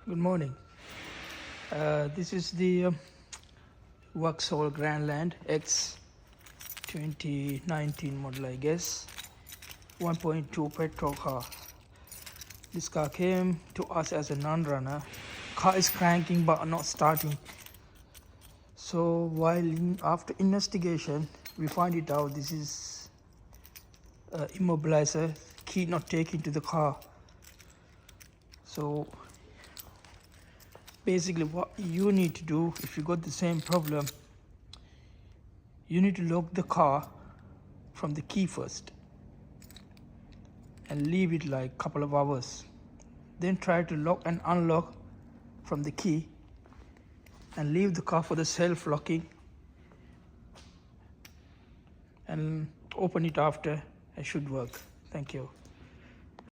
Good morning. This is the vauxhall Grandland X 2019 model, I guess. 1.2 petrol car. This car came to us as a non-runner. Car is cranking but not starting. So after investigation, we find it out this is immobilizer, key not taken to the car. So basically what you need to do, if you got the same problem, you need to lock the car from the key first and leave it like a couple of hours. Then try to lock and unlock from the key and leave the car for the self-locking and open it after. It should work. Thank you.